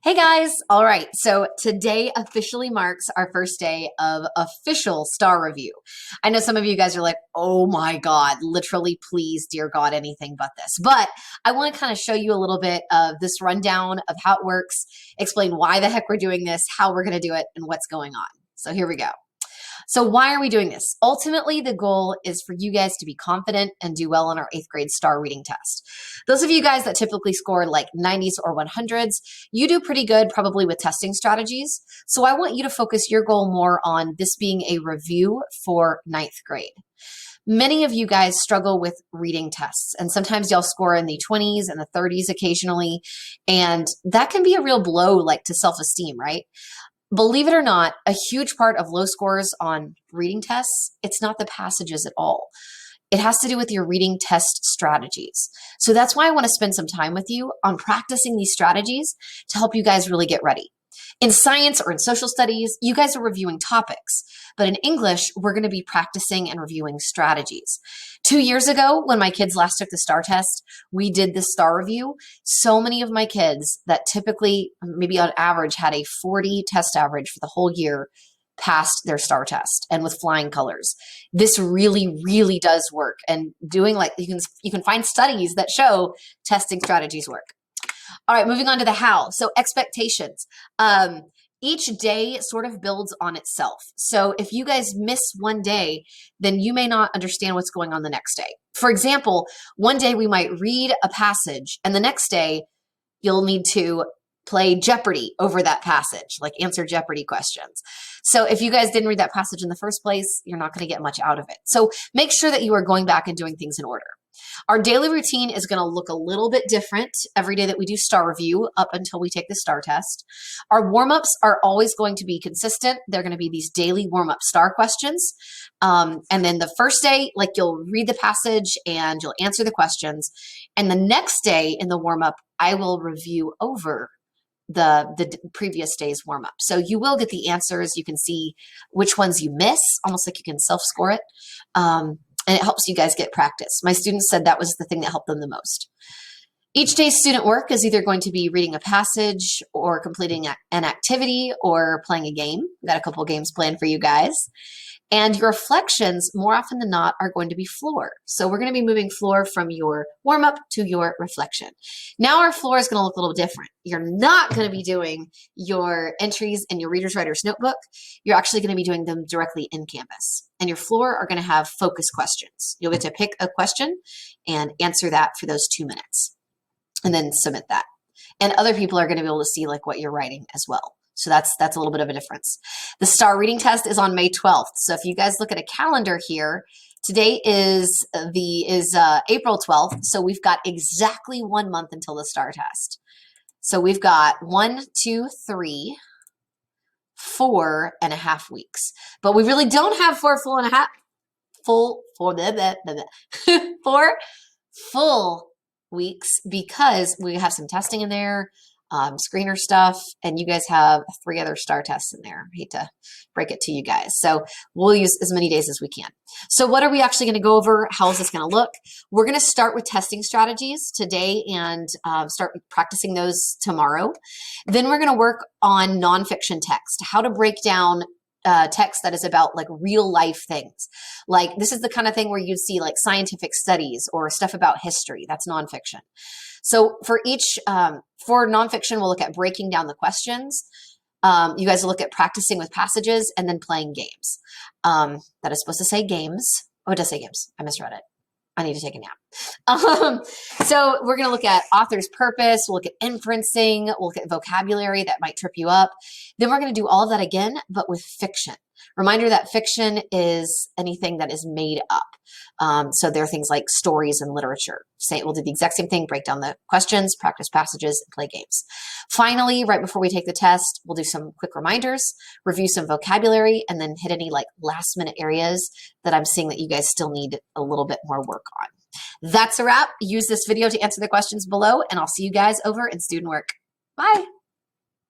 Hey guys! All right, so today officially marks our first day of official STAAR review. I know some of you guys are like, oh my God, literally, please, dear God, anything but this. But I want to kind of show you a little bit of this rundown of how it works, explain why the heck we're doing this, how we're going to do it, and what's going on. So here we go. So why are we doing this? Ultimately, the goal is for you guys to be confident and do well on our 8th grade STAAR reading test. Those of you guys that typically score like 90s or 100s, you do pretty good probably with testing strategies. So I want you to focus your goal more on this being a review for 9th grade. Many of you guys struggle with reading tests, and sometimes y'all score in the 20s and the 30s occasionally, and that can be a real blow like to self-esteem, right? Believe it or not, a huge part of low scores on reading tests, it's not the passages at all. It has to do with your reading test strategies. So that's why I want to spend some time with you on practicing these strategies to help you guys really get ready. In science or in social studies, you guys are reviewing topics, but in English, we're going to be practicing and reviewing strategies. 2 years ago, when my kids last took the STAAR test, we did the STAAR review. So many of my kids that typically, maybe on average, had a 40 test average for the whole year passed their STAAR test and with flying colors. This really, really does work. And doing like, you can find studies that show testing strategies work. All right, moving on to the how. So expectations. Each day sort of builds on itself. So if you guys miss one day, then you may not understand what's going on the next day. For example, one day we might read a passage and the next day you'll need to play Jeopardy over that passage, like answer Jeopardy questions. So if you guys didn't read that passage in the first place, you're not going to get much out of it. So make sure that you are going back and doing things in order. Our daily routine is going to look a little bit different every day that we do STAAR review up until we take the STAAR test. Our warm-ups are always going to be consistent. They're going to be these daily warm-up STAAR questions. And then the first day, like you'll read the passage and you'll answer the questions. And the next day in the warm-up, I will review over the previous day's warm-up. So you will get the answers. You can see which ones you miss, almost like you can self-score it. And it helps you guys get practice. My students said that was the thing that helped them the most. Each day's student work is either going to be reading a passage or completing an activity or playing a game. We've got a couple of games planned for you guys. And your reflections, more often than not, are going to be floor. So we're going to be moving floor from your warm-up to your reflection. Now our floor is going to look a little different. You're not going to be doing your entries in your Reader's Writer's Notebook. You're actually going to be doing them directly in Canvas. And your floor are going to have focus questions. You'll get to pick a question and answer that for those 2 minutes and then submit that. And other people are going to be able to see like what you're writing as well. So that's a little bit of a difference. The STAAR reading test is on May 12th. So if you guys look at a calendar here, today is April 12th. So we've got exactly 1 month until the STAAR test. So we've got 1, 2, 3, 4.5 weeks. But we really don't have 4 full weeks because we have some testing in there, screener stuff, and you guys have 3 other STAAR tests in there. I hate to break it to you guys. So we'll use as many days as we can. So what are we actually going to go over? How is this going to look? We're going to start with testing strategies today and start practicing those tomorrow. Then we're going to work on nonfiction text, how to break down text that is about like real life things. Like this is the kind of thing where you'd see like scientific studies or stuff about history. That's nonfiction. So for for nonfiction, we'll look at breaking down the questions. You guys will look at practicing with passages and then playing games. That is supposed to say games. Oh, it does say games. I misread it. I need to take a nap. So we're going to look at author's purpose. We'll look at inferencing. We'll look at vocabulary that might trip you up. Then we're going to do all of that again, but with fiction. Reminder that fiction is anything that is made up. So there are things like stories and literature. We'll do the exact same thing, break down the questions, practice passages, and play games. Finally, right before we take the test, we'll do some quick reminders, review some vocabulary, and then hit any like last minute areas that I'm seeing that you guys still need a little bit more work on. That's a wrap. Use this video to answer the questions below, and I'll see you guys over in student work. Bye.